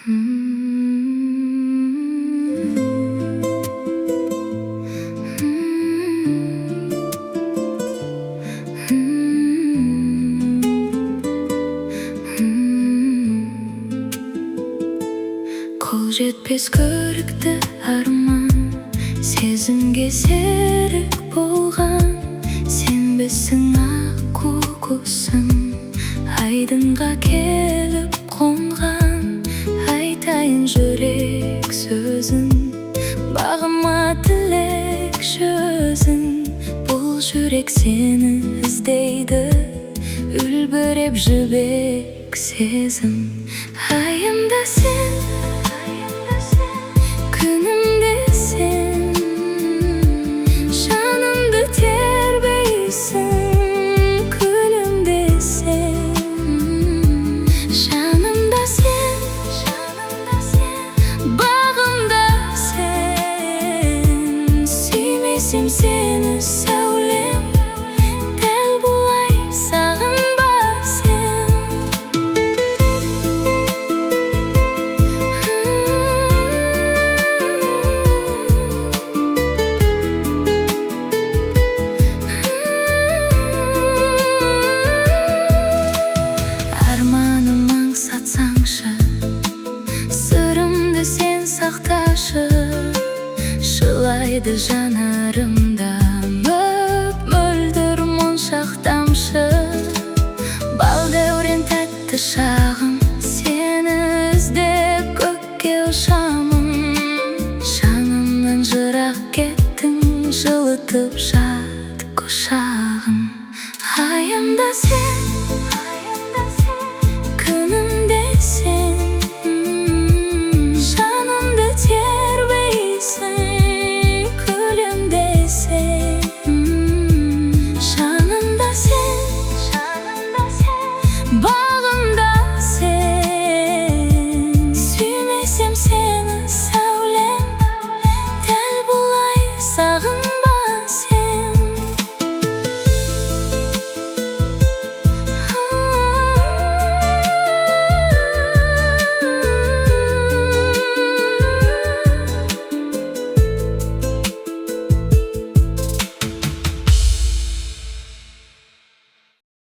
Қол жетпес көрікті арман, сезімге серік болған. Сенбісің аққу құсың, айдынға келіп қонған. Айтайын жүрек сөзін, бағыма тілек сөзін. Бұл жүрек сені іздейді, үлбіреп жібек сезім. Айымда сен, күнімде сен, жанымды тербейсің, күлімде сен. Жанымда сен, бағымда сен, сүймесем сені сәулем, дәл бұлай сағынба сен. Арманым аңсатсаңшы, сырымды сен сақташы. Шылайды жанарымда мөп-мөлдір моншақ тамшы. Бал дәурен тәтті шағым, сені іздеп көкке ұшамын. Жанымнан жырақ кеттің, жылытып жат құшағын. Айымда сен,